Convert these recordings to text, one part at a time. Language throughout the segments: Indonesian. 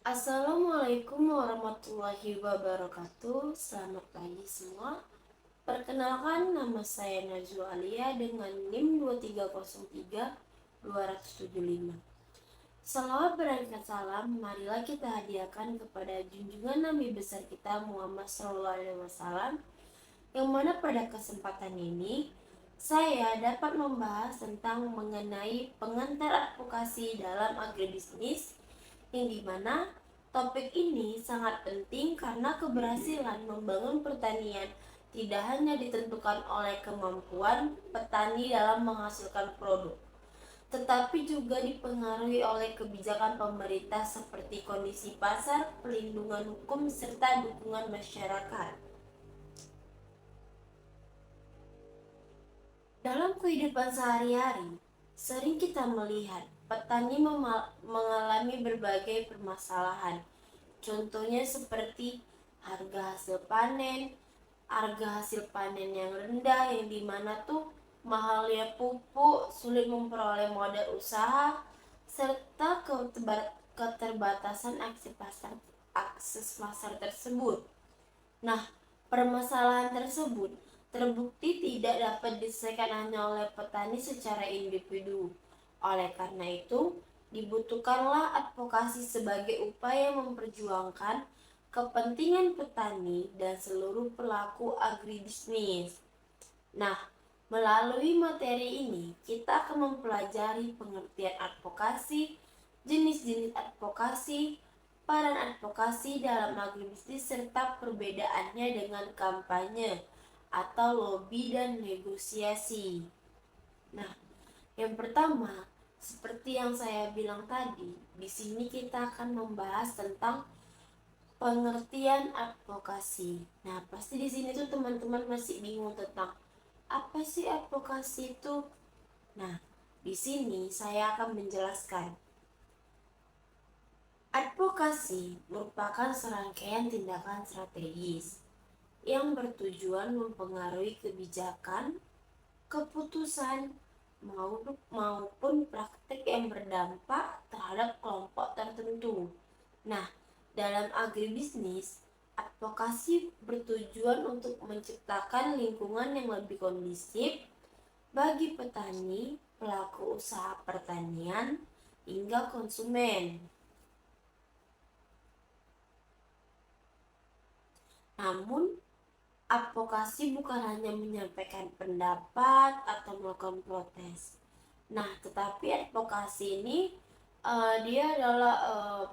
Assalamualaikum warahmatullahi wabarakatuh. Selamat pagi semua. Perkenalkan, nama saya Najwa Alia dengan NIM 2303275. Salawat berangkat salam, marilah kita hadiahkan kepada junjungan Nabi besar kita Muhammad SAW, yang mana pada kesempatan ini saya dapat membahas tentang mengenai pengantar advokasi dalam agribisnis, yang dimana topik ini sangat penting karena keberhasilan membangun pertanian tidak hanya ditentukan oleh kemampuan petani dalam menghasilkan produk, tetapi juga dipengaruhi oleh kebijakan pemerintah seperti kondisi pasar, pelindungan hukum, serta dukungan masyarakat. Dalam kehidupan sehari-hari, sering kita melihat petani mengalami berbagai permasalahan. Contohnya seperti harga hasil panen yang rendah, yang dimana tuh mahalnya pupuk, sulit memperoleh modal usaha, serta keterbatasan akses pasar tersebut. Nah, permasalahan tersebut terbukti tidak dapat diselesaikan hanya oleh petani secara individu. Oleh karena itu, dibutuhkanlah advokasi sebagai upaya memperjuangkan kepentingan petani dan seluruh pelaku agribisnis. Nah, melalui materi ini, kita akan mempelajari pengertian advokasi, jenis-jenis advokasi, peran advokasi dalam agribisnis, serta perbedaannya dengan kampanye atau lobby dan negosiasi. Nah, yang pertama, seperti yang saya bilang tadi, di sini kita akan membahas tentang pengertian advokasi. Nah, pasti di sini tuh teman-teman masih bingung tentang apa sih advokasi itu. Nah, di sini saya akan menjelaskan. Advokasi merupakan serangkaian tindakan strategis yang bertujuan mempengaruhi kebijakan, keputusan, maupun praktik yang berdampak terhadap kelompok tertentu. Nah, dalam agribisnis, advokasi bertujuan untuk menciptakan lingkungan yang lebih kondusif bagi petani, pelaku usaha pertanian, hingga konsumen. Namun, advokasi bukan hanya menyampaikan pendapat atau melakukan protes. Nah, tetapi advokasi ini dia adalah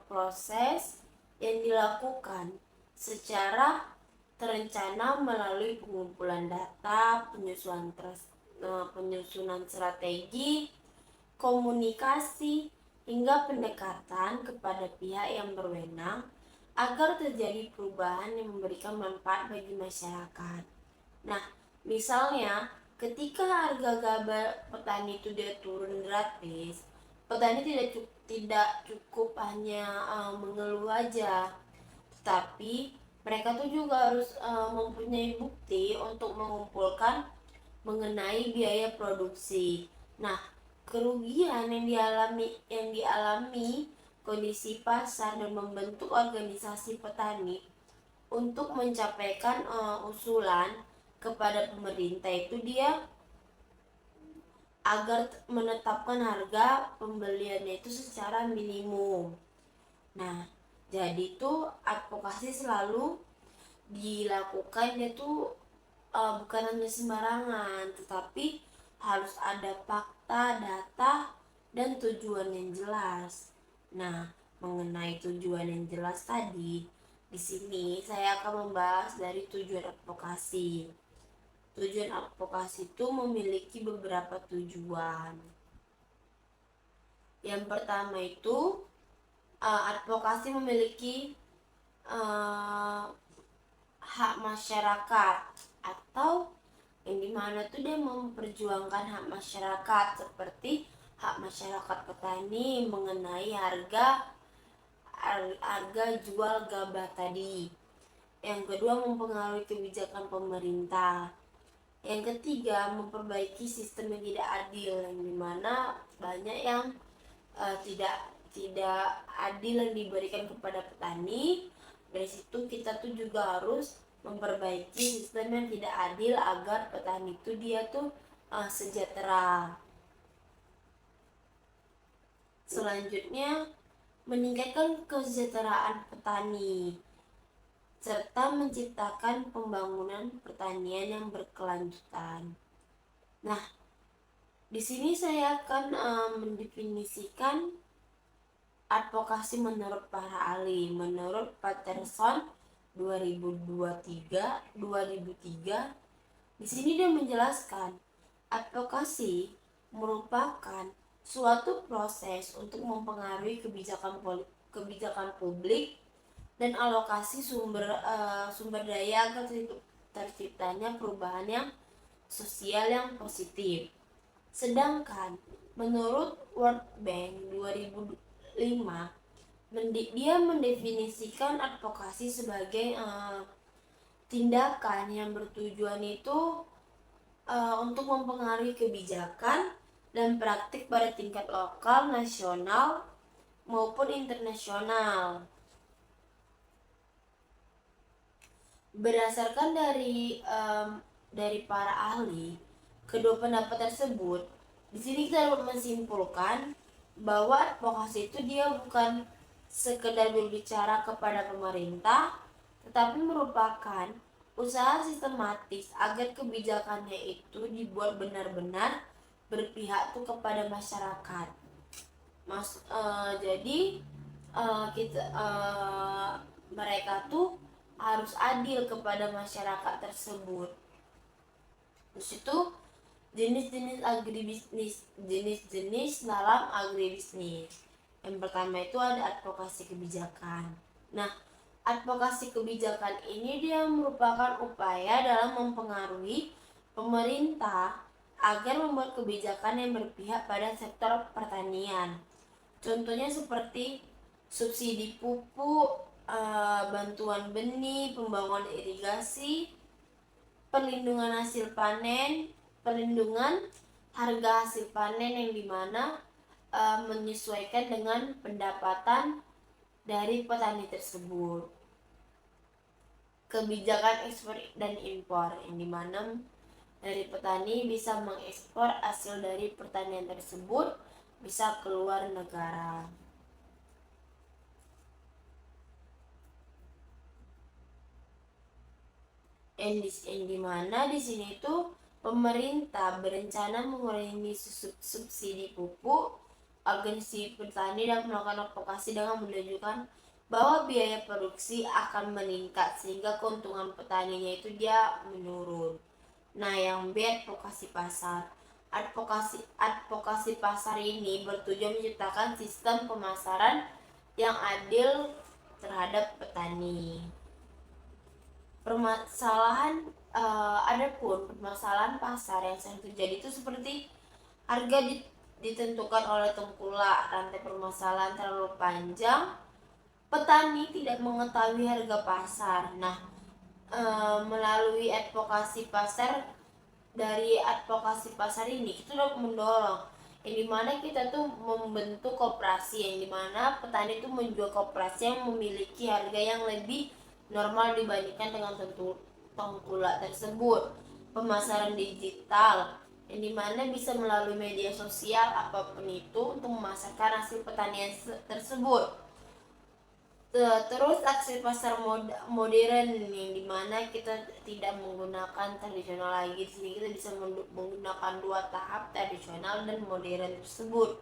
proses yang dilakukan secara terencana melalui pengumpulan data, penyusunan strategi, komunikasi, hingga pendekatan kepada pihak yang berwenang agar terjadi perubahan yang memberikan manfaat bagi masyarakat. Nah, misalnya ketika harga gabah petani itu dia turun gratis, petani tidak cukup hanya mengeluh aja, tetapi mereka tuh juga harus mempunyai bukti untuk mengumpulkan mengenai biaya produksi. Nah, kerugian yang dialami kondisi pasar dan membentuk organisasi petani untuk mencapaikan usulan kepada pemerintah itu dia agar menetapkan harga pembeliannya itu secara minimum. Nah, jadi tuh advokasi selalu dilakukan itu bukan hanya sembarangan, tetapi harus ada fakta, data, dan tujuan yang jelas. Nah, mengenai tujuan yang jelas tadi, di sini saya akan membahas dari tujuan advokasi. Tujuan advokasi itu memiliki beberapa tujuan. Yang pertama itu advokasi memiliki hak masyarakat, atau yang dimana tuh dia memperjuangkan hak masyarakat seperti hak masyarakat petani mengenai harga jual gabah tadi. Yang kedua, mempengaruhi kebijakan pemerintah. Yang ketiga, memperbaiki sistem yang tidak adil, yang dimana banyak yang tidak adil yang diberikan kepada petani. Dari situ kita tuh juga harus memperbaiki sistem yang tidak adil agar petani itu dia tuh sejahtera. Selanjutnya, meningkatkan kesejahteraan petani serta menciptakan pembangunan pertanian yang berkelanjutan. Nah, di sini saya akan mendefinisikan advokasi menurut para ahli. Menurut Patterson 2003, di sini dia menjelaskan advokasi merupakan suatu proses untuk mempengaruhi kebijakan publik dan alokasi sumber daya agar terciptanya perubahan yang sosial yang positif. Sedangkan menurut World Bank 2005, dia mendefinisikan advokasi sebagai tindakan yang bertujuan itu untuk mempengaruhi kebijakan dan praktik pada tingkat lokal, nasional, maupun internasional. Berdasarkan dari para ahli, kedua pendapat tersebut, di sini kita dapat menyimpulkan bahwa advokasi itu dia bukan sekedar berbicara kepada pemerintah, tetapi merupakan usaha sistematis agar kebijakannya itu dibuat benar-benar berpihak tuh kepada masyarakat. Jadi mereka tuh harus adil kepada masyarakat tersebut. Terus itu jenis-jenis dalam agribisnis. Yang pertama itu ada advokasi kebijakan. Nah, advokasi kebijakan ini dia merupakan upaya dalam mempengaruhi pemerintah agar membuat kebijakan yang berpihak pada sektor pertanian. Contohnya seperti subsidi pupuk, bantuan benih, pembangunan irigasi, perlindungan hasil panen, perlindungan harga hasil panen yang dimana menyesuaikan dengan pendapatan dari petani tersebut. Kebijakan ekspor dan impor yang dimana dari petani bisa mengekspor hasil dari pertanian tersebut bisa keluar negara. Yang dimana di sini itu pemerintah berencana mengurangi subsidi pupuk agar si petani dan melakukan advokasi dengan menunjukkan bahwa biaya produksi akan meningkat sehingga keuntungan petaninya itu dia menurun. Nah, yang B, advokasi pasar. Advokasi pasar ini bertujuan menciptakan sistem pemasaran yang adil terhadap petani. Adapun permasalahan pasar yang sering terjadi itu seperti harga ditentukan oleh tengkulak, rantai permasalahan terlalu panjang, petani tidak mengetahui harga pasar. Nah, melalui advokasi pasar, dari advokasi pasar ini kita dapat mendorong yang dimana kita tuh membentuk koperasi, yang dimana petani itu menjual koperasi yang memiliki harga yang lebih normal dibandingkan dengan tengkulak tersebut. Pemasaran digital yang dimana bisa melalui media sosial apapun itu untuk memasarkan hasil pertanian tersebut. Terus aksi pasar modern yang dimana kita tidak menggunakan tradisional lagi. Di sini kita bisa menggunakan dua tahap, tradisional dan modern tersebut.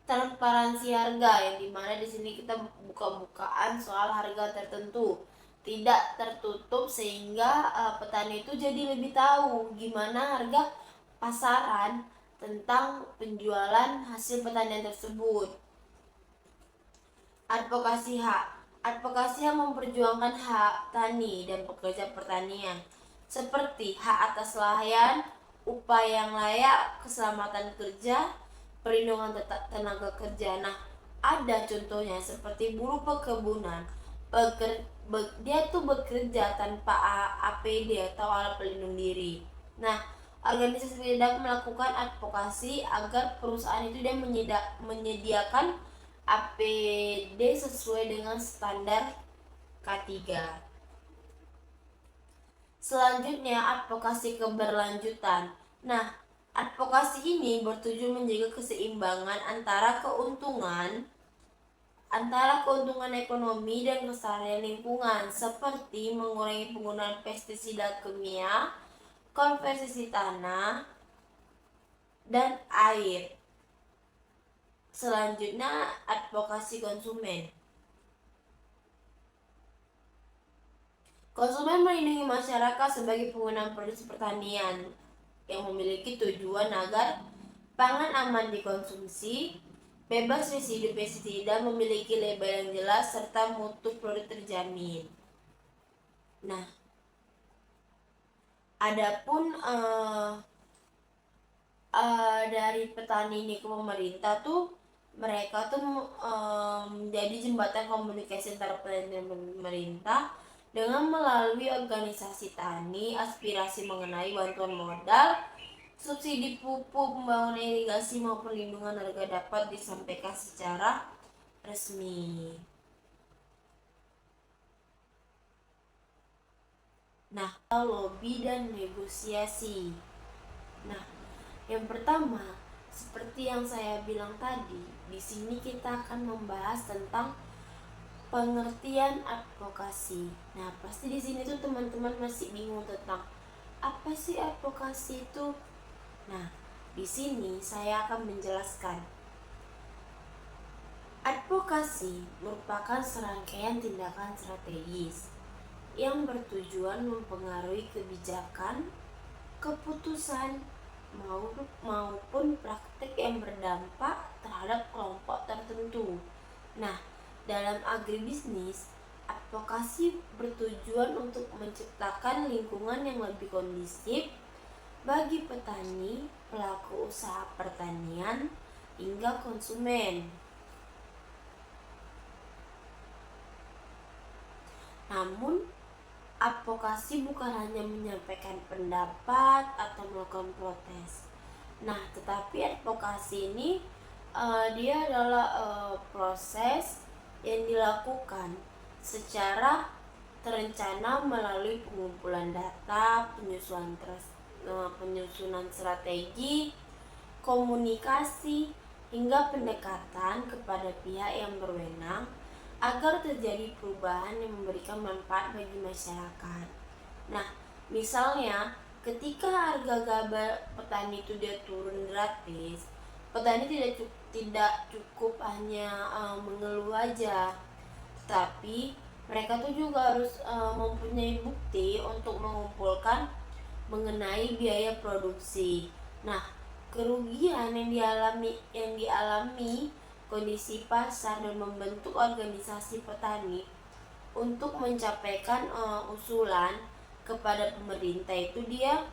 Transparansi harga yang dimana di sini kita buka-bukaan soal harga tertentu, tidak tertutup sehingga petani itu jadi lebih tahu gimana harga pasaran tentang penjualan hasil pertanian tersebut. Advokasi hak. Advokasi yang memperjuangkan hak tani dan pekerja pertanian seperti hak atas lahan, upah yang layak, keselamatan kerja, perlindungan tenaga kerja. Nah, ada contohnya seperti buruh perkebunan. Dia tuh bekerja tanpa APD atau alat pelindung diri. Nah, organisasi dapat melakukan advokasi agar perusahaan itu dia menyediakan APD sesuai dengan standar K3. Selanjutnya, advokasi keberlanjutan. Nah, advokasi ini bertujuan menjaga keseimbangan antara keuntungan ekonomi dan kelestarian lingkungan, seperti mengurangi penggunaan pestisida kimia, konversi tanah, dan air. Selanjutnya, advokasi konsumen. Konsumen melindungi masyarakat sebagai pengguna produk pertanian yang memiliki tujuan agar pangan aman dikonsumsi, bebas residu pestisida, memiliki label yang jelas, serta mutu produk terjamin. Nah, adapun dari petani ini ke pemerintah tuh, mereka tuh menjadi jembatan komunikasi antara petani dan pemerintah dengan melalui organisasi tani, aspirasi mengenai bantuan modal, subsidi pupuk, pembangunan irigasi maupun perlindungan harga dapat disampaikan secara resmi. Nah, lobby dan negosiasi. Nah, yang pertama, seperti yang saya bilang tadi, di sini kita akan membahas tentang pengertian advokasi. Nah, pasti di sini tuh teman-teman masih bingung tentang apa sih advokasi itu. Nah, di sini saya akan menjelaskan. Advokasi merupakan serangkaian tindakan strategis yang bertujuan mempengaruhi kebijakan, keputusan, maupun praktik yang berdampak terhadap kelompok tertentu. Nah, dalam agribisnis, advokasi bertujuan untuk menciptakan lingkungan yang lebih kondusif bagi petani, pelaku usaha pertanian, hingga konsumen. Namun, advokasi bukan hanya menyampaikan pendapat atau melakukan protes. Nah, tetapi advokasi ini dia adalah proses yang dilakukan secara terencana melalui pengumpulan data, penyusunan strategi, komunikasi, hingga pendekatan kepada pihak yang berwenang agar terjadi perubahan yang memberikan manfaat bagi masyarakat. Nah, misalnya ketika harga gabah petani itu dia turun gratis, petani tidak cukup hanya mengeluh aja, tapi mereka tuh juga harus mempunyai bukti untuk mengumpulkan mengenai biaya produksi. Nah, kerugian yang dialami kondisi pasar dan membentuk organisasi petani untuk mencapaikan usulan kepada pemerintah itu dia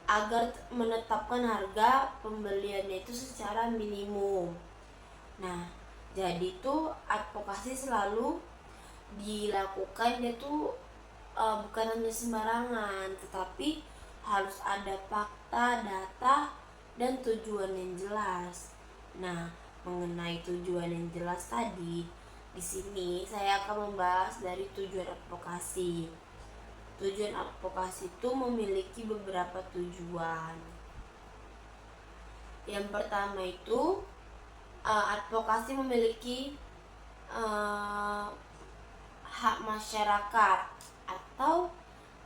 agar menetapkan harga pembeliannya itu secara minimum. Nah, jadi tuh advokasi selalu dilakukan dia tuh bukan hanya sembarangan, tetapi harus ada fakta, data, dan tujuan yang jelas. Nah, mengenai tujuan yang jelas tadi, di sini saya akan membahas dari tujuan advokasi. Tujuan advokasi itu memiliki beberapa tujuan. Yang pertama itu advokasi memiliki hak masyarakat, atau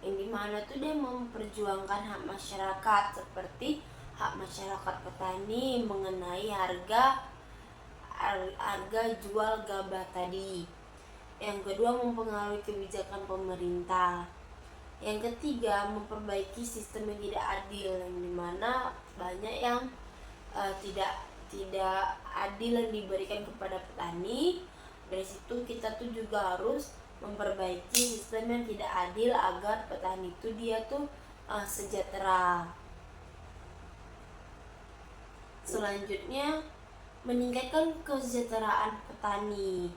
yang dimana tuh dia memperjuangkan hak masyarakat, seperti hak masyarakat petani mengenai harga jual gabah tadi. Yang kedua, mempengaruhi kebijakan pemerintah. Yang ketiga, memperbaiki sistem yang tidak adil, yang dimana banyak yang tidak adil yang diberikan kepada petani. Dari situ kita tuh juga harus memperbaiki sistem yang tidak adil agar petani itu dia tuh sejahtera. Selanjutnya, meningkatkan kesejahteraan petani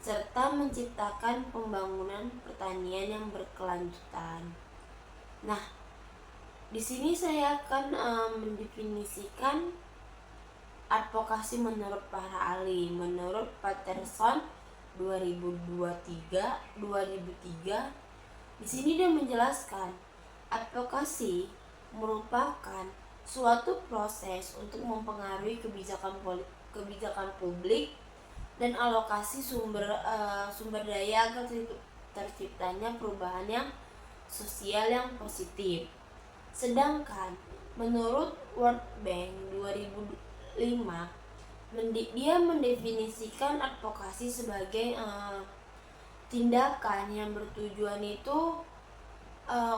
serta menciptakan pembangunan pertanian yang berkelanjutan. Nah, di sini saya akan mendefinisikan advokasi menurut para ahli. Menurut Patterson 2003, di sini dia menjelaskan advokasi merupakan suatu proses untuk mempengaruhi kebijakan publik dan alokasi sumber daya agar terciptanya perubahan yang sosial yang positif. Sedangkan menurut World Bank 2005, dia mendefinisikan advokasi sebagai tindakan yang bertujuan itu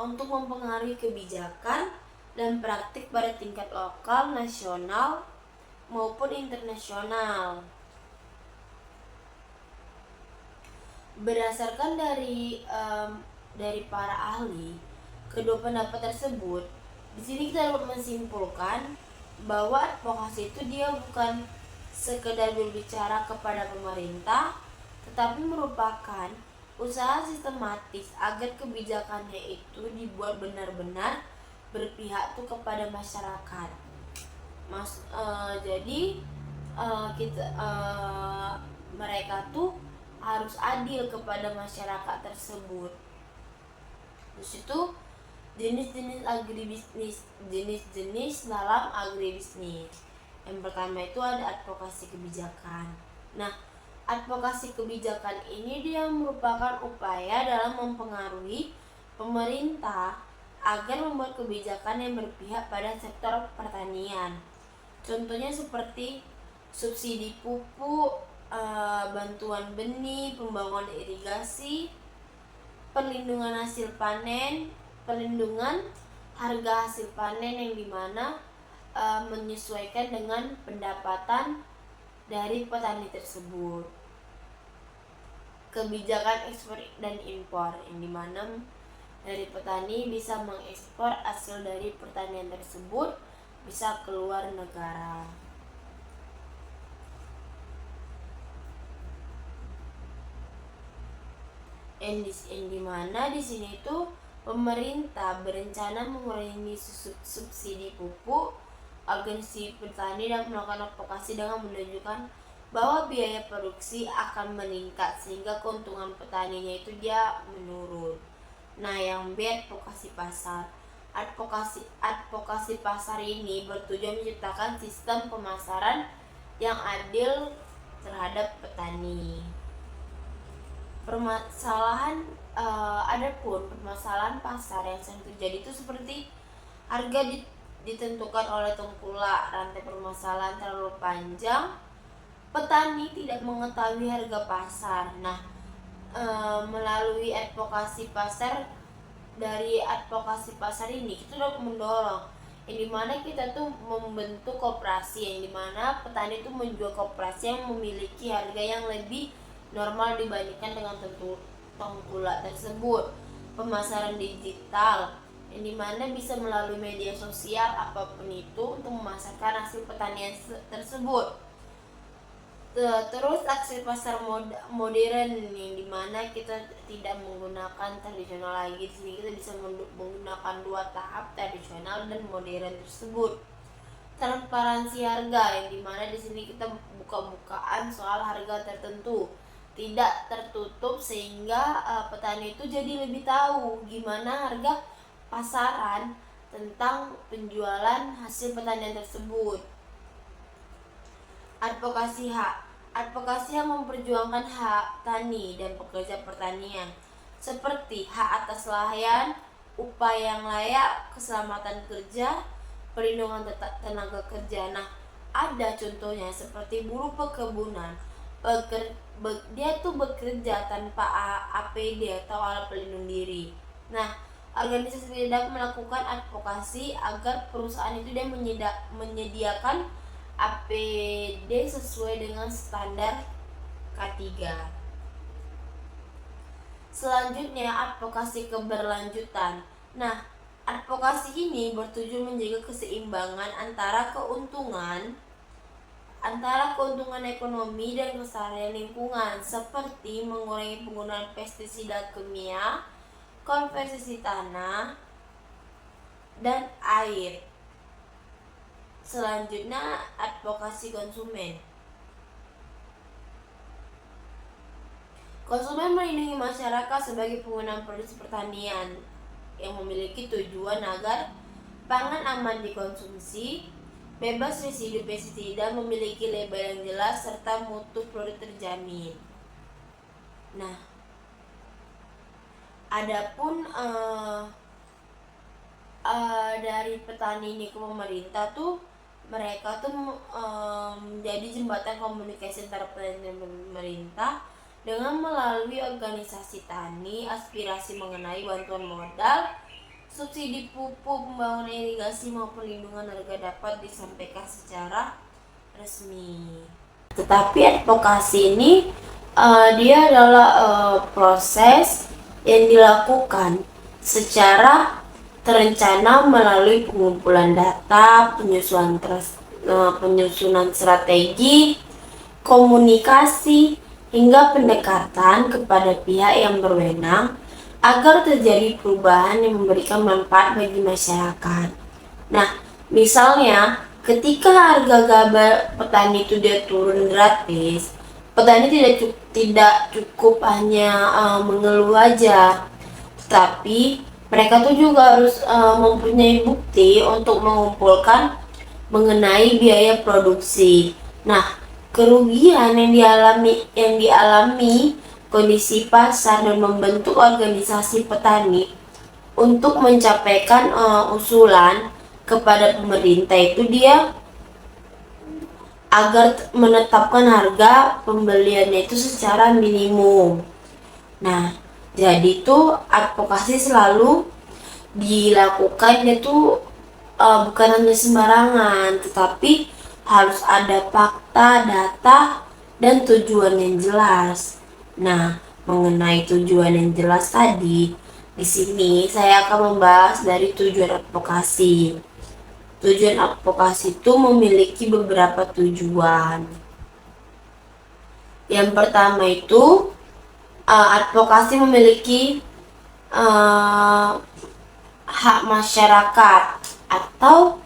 untuk mempengaruhi kebijakan dan praktik pada tingkat lokal, nasional, maupun internasional. Berdasarkan dari para ahli, kedua pendapat tersebut, di sini kita dapat menyimpulkan bahwa advokasi itu dia bukan sekedar berbicara kepada pemerintah, tetapi merupakan usaha sistematis agar kebijakannya itu dibuat benar-benar berpihak tuh kepada masyarakat. Jadi mereka tuh harus adil kepada masyarakat tersebut. Terus itu jenis-jenis dalam agribisnis. Yang pertama itu ada advokasi kebijakan. Nah, advokasi kebijakan ini dia merupakan upaya dalam mempengaruhi pemerintah agar membuat kebijakan yang berpihak pada sektor pertanian. Contohnya seperti subsidi pupuk, bantuan benih, pembangunan irigasi, perlindungan hasil panen, perlindungan harga hasil panen yang dimana menyesuaikan dengan pendapatan dari petani tersebut. Kebijakan ekspor dan impor yang dimana dari petani bisa mengekspor hasil dari pertanian tersebut bisa keluar negara. Yang dimana di sini itu pemerintah berencana mengurangi subsidi pupuk agar si petani dan melakukan advokasi dengan menunjukkan bahwa biaya produksi akan meningkat sehingga keuntungan petaninya itu dia menurun. Nah, yang B, advokasi pasar. Advokasi pasar ini bertujuan menciptakan sistem pemasaran yang adil terhadap petani. Adapun permasalahan pasar yang sering terjadi itu seperti harga ditentukan oleh tengkulak, rantai permasalahan terlalu panjang, petani tidak mengetahui harga pasar. Nah, melalui advokasi pasar, dari advokasi pasar ini kita dapat mendorong yang dimana kita tuh membentuk koperasi, yang dimana petani itu menjual koperasi yang memiliki harga yang lebih normal dibandingkan dengan tengkulak tersebut. Pemasaran digital yang dimana bisa melalui media sosial apapun itu untuk memasarkan hasil pertanian tersebut. Terus aksi pasar modern yang dimana kita tidak menggunakan tradisional lagi. Di sini kita bisa menggunakan dua tahap, tradisional dan modern tersebut. Transparansi harga yang dimana di sini kita buka-bukaan soal harga tertentu, tidak tertutup sehingga petani itu jadi lebih tahu gimana harga pasaran tentang penjualan hasil pertanian tersebut. Advokasi yang memperjuangkan hak tani dan pekerja pertanian seperti hak atas lahan, upah yang layak, keselamatan kerja, perlindungan tenaga kerja. Nah, ada contohnya seperti buruh perkebunan. Dia tuh bekerja tanpa APD atau alat pelindung diri. Nah, organisasi tidak melakukan advokasi agar perusahaan itu dia menyediakan APD sesuai dengan standar K3. Selanjutnya, advokasi keberlanjutan. Nah, advokasi ini bertujuan menjaga keseimbangan antara keuntungan ekonomi dan kelestarian lingkungan, seperti mengurangi penggunaan pestisida kimia, konservasi tanah dan air, Selanjutnya, advokasi konsumen. Konsumen melindungi masyarakat sebagai pengguna produksi pertanian yang memiliki tujuan agar pangan aman dikonsumsi, bebas residu pestisida, memiliki label yang jelas, serta mutu produk terjamin. Nah, adapun dari petani ini ke pemerintah tuh, mereka tuh menjadi jembatan komunikasi antara petani dan pemerintah dengan melalui organisasi tani, aspirasi mengenai bantuan modal, subsidi pupuk, pembangunan irigasi maupun perlindungan harga dapat disampaikan secara resmi. Tetapi advokasi ini dia adalah proses yang dilakukan secara terencana melalui pengumpulan data, penyusunan strategi, komunikasi, hingga pendekatan kepada pihak yang berwenang agar terjadi perubahan yang memberikan manfaat bagi masyarakat. Nah, misalnya ketika harga gabah petani itu dia turun gratis, petani tidak cukup hanya mengeluh aja, tapi mereka tuh juga harus mempunyai bukti untuk mengumpulkan mengenai biaya produksi. Nah, kerugian yang dialami kondisi pasar dan membentuk organisasi petani untuk mencapaikan usulan kepada pemerintah itu dia agar menetapkan harga pembeliannya itu secara minimum. Nah, jadi itu advokasi selalu dilakukan itu bukan hanya sembarangan, tetapi harus ada fakta, data, dan tujuan yang jelas. Nah, mengenai tujuan yang jelas tadi, di sini saya akan membahas dari tujuan advokasi. Tujuan advokasi itu memiliki beberapa tujuan. Yang pertama itu, advokasi memiliki hak masyarakat, atau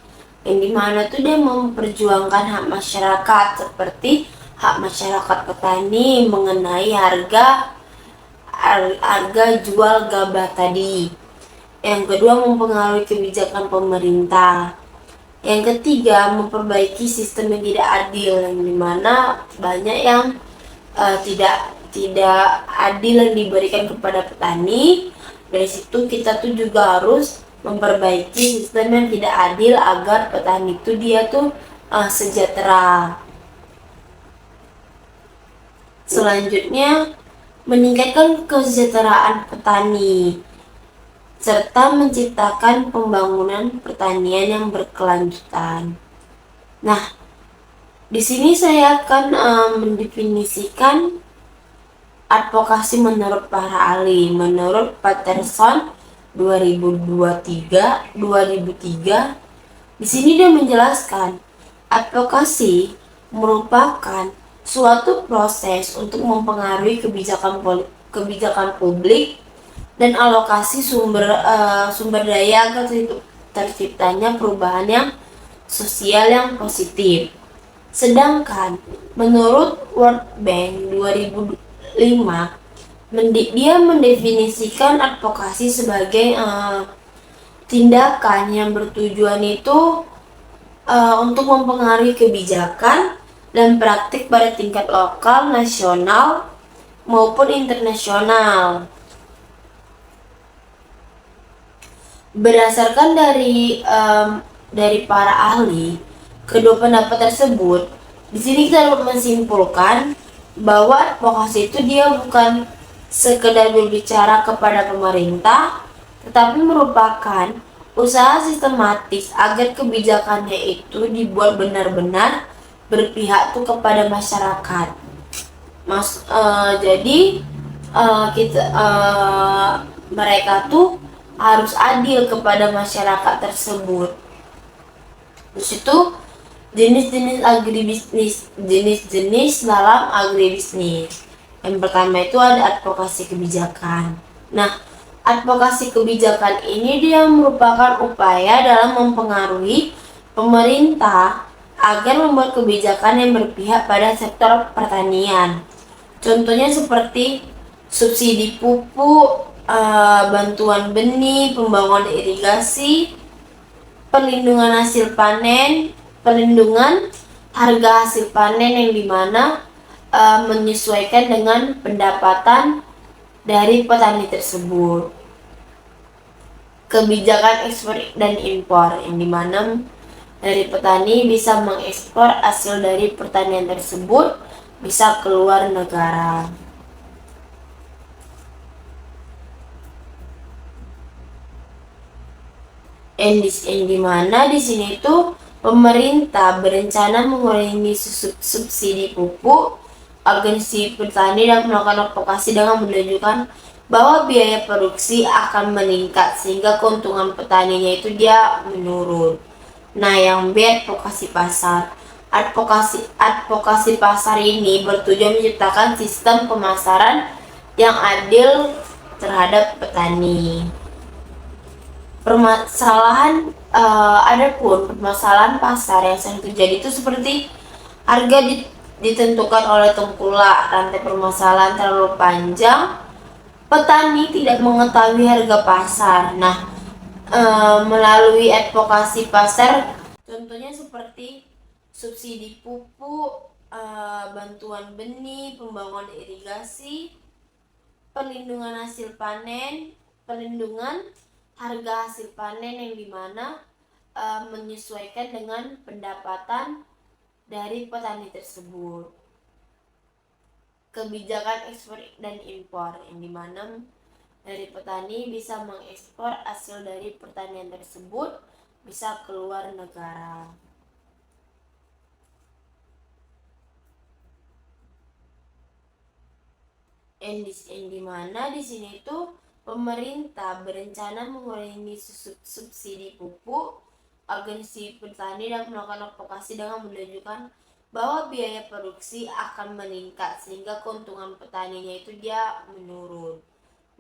yang dimana tuh dia memperjuangkan hak masyarakat, seperti hak masyarakat petani mengenai harga jual gabah tadi. Yang kedua, mempengaruhi kebijakan pemerintah. Yang ketiga, memperbaiki sistem yang tidak adil, yang dimana banyak yang tidak adil yang diberikan kepada petani. Dari situ kita tuh juga harus memperbaiki sistem yang tidak adil agar petani itu dia tuh sejahtera. Selanjutnya, meningkatkan kesejahteraan petani serta menciptakan pembangunan pertanian yang berkelanjutan. Nah, di sini saya akan mendefinisikan advokasi menurut para ahli. Menurut Patterson 2003, di sini dia menjelaskan advokasi merupakan suatu proses untuk mempengaruhi kebijakan publik dan alokasi sumber daya agar terciptanya perubahan yang sosial yang positif. Sedangkan menurut World Bank 2005, dia mendefinisikan advokasi sebagai tindakan yang bertujuan itu untuk mempengaruhi kebijakan dan praktik pada tingkat lokal, nasional, maupun internasional. Berdasarkan dari para ahli, kedua pendapat tersebut, di sini kita dapat menyimpulkan bahwa advokasi itu dia bukan sekedar berbicara kepada pemerintah, tetapi merupakan usaha sistematis agar kebijakannya itu dibuat benar-benar berpihak tuh kepada masyarakat. Jadi mereka tuh harus adil kepada masyarakat tersebut. Terus itu jenis-jenis dalam agribisnis. Yang pertama itu ada advokasi kebijakan. Nah, advokasi kebijakan ini dia merupakan upaya dalam mempengaruhi pemerintah agar membuat kebijakan yang berpihak pada sektor pertanian. Contohnya seperti subsidi pupuk, bantuan benih, pembangunan irigasi, perlindungan hasil panen, perlindungan harga hasil panen yang dimana menyesuaikan dengan pendapatan dari petani tersebut. Kebijakan ekspor dan impor yang dimana dari petani bisa mengekspor hasil dari pertanian tersebut bisa keluar negara. Yang dimana di sini tuh pemerintah berencana mengurangi subsidi pupuk. Agensi petani dan melakukan advokasi dengan menunjukkan bahwa biaya produksi akan meningkat sehingga keuntungan petaninya itu dia menurun. Nah, yang B, advokasi pasar. Advokasi pasar ini bertujuan menciptakan sistem pemasaran yang adil terhadap petani. Adapun permasalahan pasar yang sering terjadi itu seperti harga ditentukan oleh tengkulak, rantai permasalahan terlalu panjang, petani tidak mengetahui harga pasar. Nah, melalui advokasi pasar, contohnya seperti subsidi pupuk, bantuan benih, pembangunan irigasi, perlindungan hasil panen, perlindungan harga hasil panen yang dimana menyesuaikan dengan pendapatan dari petani tersebut. Kebijakan ekspor dan impor yang dimana dari petani bisa mengekspor hasil dari pertanian tersebut bisa keluar negara. Yang dimana di sini tuh pemerintah berencana mengurangi subsidi pupuk. Agensi petani dan melakukan advokasi dengan menunjukkan bahwa biaya produksi akan meningkat sehingga keuntungan petaninya itu dia menurun.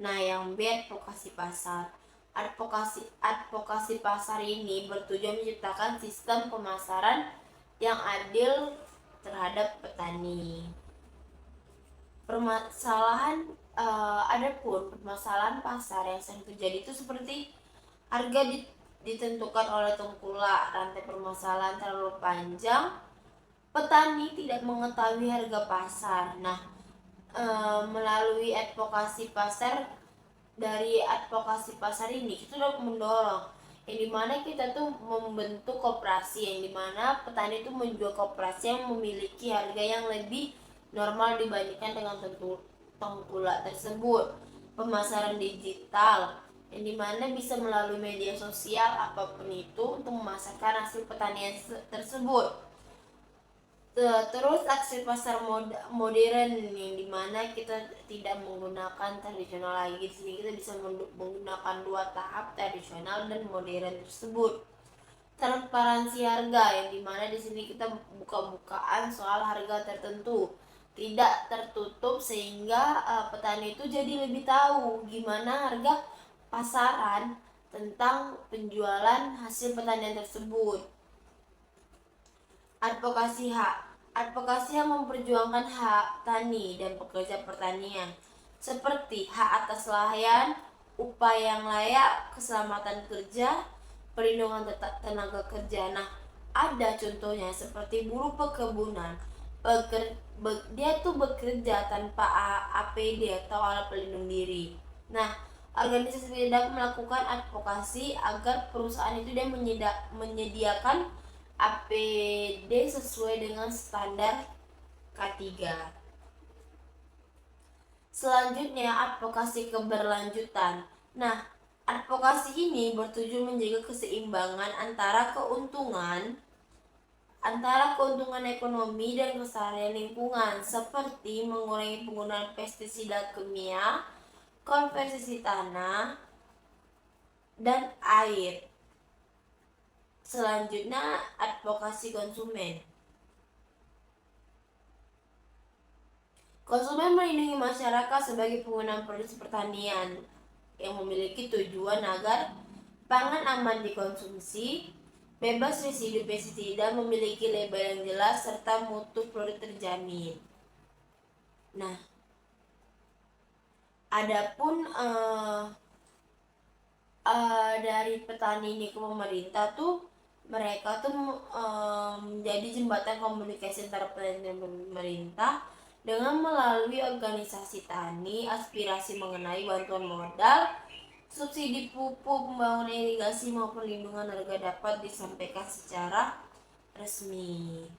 Nah, yang B, advokasi pasar. Advokasi pasar ini bertujuan menciptakan sistem pemasaran yang adil terhadap petani. Adapun permasalahan pasar yang sering terjadi itu seperti harga ditentukan oleh tengkulak, rantai permasalahan terlalu panjang, petani tidak mengetahui harga pasar. Nah, melalui advokasi pasar, dari advokasi pasar ini kita sudah mendorong yang dimana kita tuh membentuk koperasi, yang dimana petani itu menjual koperasi yang memiliki harga yang lebih normal dibandingkan dengan tengkulak tersebut. Pemasaran digital yang dimana bisa melalui media sosial apapun itu untuk memasarkan hasil pertanian tersebut. Terus aksi pasar modern yang dimana kita tidak menggunakan tradisional lagi. Di sini kita bisa menggunakan dua tahap, tradisional dan modern tersebut. Transparansi harga yang dimana di sini kita buka-bukaan soal harga tertentu, tidak tertutup sehingga petani itu jadi lebih tahu gimana harga pasaran tentang penjualan hasil pertanian tersebut. Advokasi hak. Advokasi yang memperjuangkan hak tani dan pekerja pertanian seperti hak atas lahan, upah yang layak, keselamatan kerja, perlindungan tenaga kerja. Nah, ada contohnya seperti buruh perkebunan. Dia tuh bekerja tanpa APD atau alat pelindung diri. Nah, organisasi tidak melakukan advokasi agar perusahaan itu dia menyediakan APD sesuai dengan standar K3. Selanjutnya, advokasi keberlanjutan. Nah, advokasi ini bertujuan menjaga keseimbangan antara keuntungan ekonomi dan kelestarian lingkungan, seperti mengurangi penggunaan pestisida kimia, konversi tanah, dan air. Selanjutnya, advokasi konsumen. Konsumen melindungi masyarakat sebagai pengguna produk pertanian yang memiliki tujuan agar pangan aman dikonsumsi, bebas residu pestisida, memiliki label yang jelas, serta mutu produk terjamin. Nah, adapun dari petani ini ke pemerintah tuh, mereka tuh menjadi jembatan komunikasi antara petani dan pemerintah dengan melalui organisasi tani, aspirasi mengenai bantuan modal, subsidi pupuk, pembangunan irigasi maupun perlindungan harga dapat disampaikan secara resmi.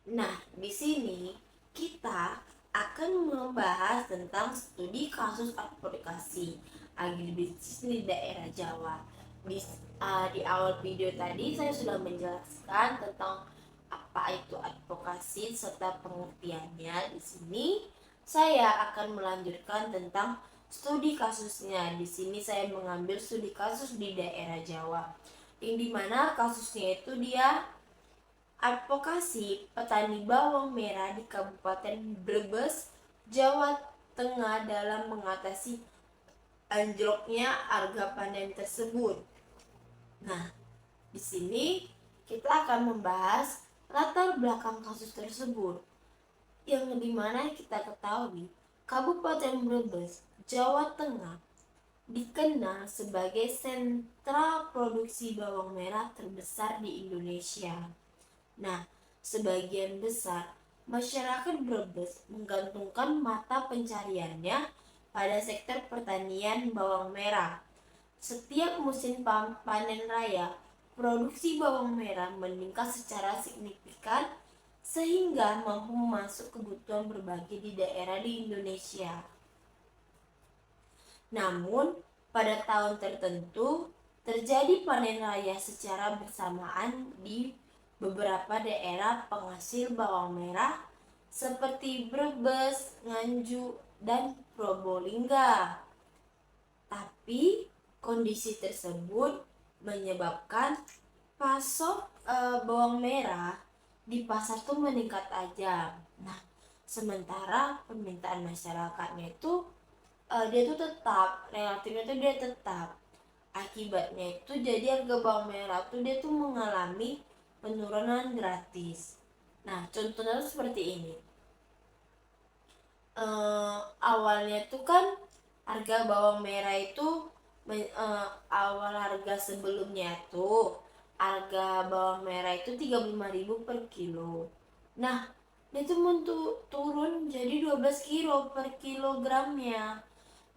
Nah, di sini kita akan membahas tentang studi kasus advokasi agribisnis di daerah Jawa. Di awal video tadi saya sudah menjelaskan tentang apa itu advokasi serta pengertiannya. Di sini saya akan melanjutkan tentang studi kasusnya. Di sini saya mengambil studi kasus di daerah Jawa, yang dimana kasusnya itu dia advokasi petani bawang merah di Kabupaten Brebes, Jawa Tengah dalam mengatasi anjloknya harga panen tersebut. Nah, di sini kita akan membahas latar belakang kasus tersebut, yang dimana kita ketahui Kabupaten Brebes, Jawa Tengah dikenal sebagai sentra produksi bawang merah terbesar di Indonesia. Nah, sebagian besar masyarakat Brebes menggantungkan mata pencariannya pada sektor pertanian bawang merah. Setiap musim panen raya, produksi bawang merah meningkat secara signifikan sehingga mampu masuk kebutuhan berbagai di daerah di Indonesia. Namun, pada tahun tertentu terjadi panen raya secara bersamaan di beberapa daerah penghasil bawang merah seperti Brebes, Nganjuk, dan Probolinggo. Tapi kondisi tersebut menyebabkan pasok bawang merah di pasar tuh meningkat tajam. Nah, sementara permintaan masyarakatnya itu dia tuh tetap, relatifnya tuh dia tetap. Akibatnya itu jadi harga bawang merah tuh dia tuh mengalami penurunan gratis. Nah, contohnya tuh seperti ini. Awalnya tuh kan harga bawang merah itu awal harga sebelumnya tuh harga bawang merah itu 35.000 per kilo. Nah, dia tuh turun jadi 12 kilo per kilogramnya.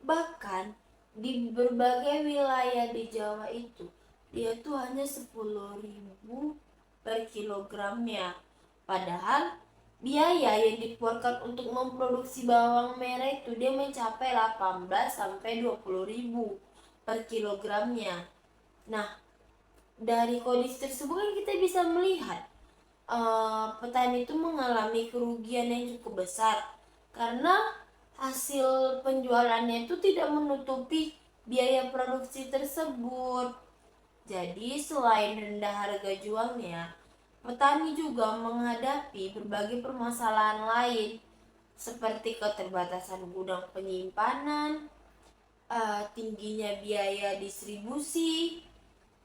Bahkan di berbagai wilayah di Jawa itu dia tuh hanya 10.000 per kilogramnya. Padahal biaya yang dikeluarkan untuk memproduksi bawang merah itu dia mencapai 18 sampai 20.000 per kilogramnya. Nah, dari kondisi tersebut kan kita bisa melihat petani itu mengalami kerugian yang cukup besar karena hasil penjualannya itu tidak menutupi biaya produksi tersebut. Jadi selain rendah harga jualnya, petani juga menghadapi berbagai permasalahan lain seperti keterbatasan gudang penyimpanan, tingginya biaya distribusi,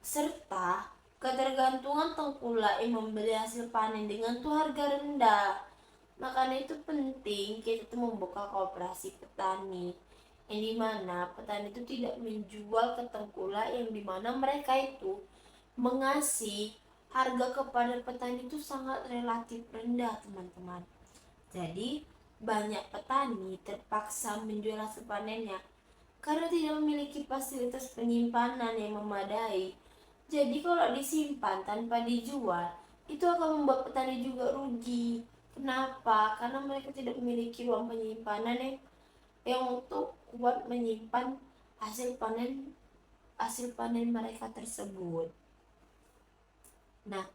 serta ketergantungan tengkulak yang membeli hasil panen dengan tuh harga rendah. Makanya itu penting kita tuh membuka koperasi petani, yang dimana petani itu tidak menjual ke tengkulak, yang dimana mereka itu mengasih harga kepada petani itu sangat relatif rendah, teman-teman. Jadi banyak petani terpaksa menjual hasil panennya karena tidak memiliki fasilitas penyimpanan yang memadai. Jadi kalau disimpan tanpa dijual, itu akan membuat petani juga rugi. Kenapa? Karena mereka tidak memiliki ruang penyimpanan yang untuk kuat menyimpan hasil panen mereka tersebut. Nah,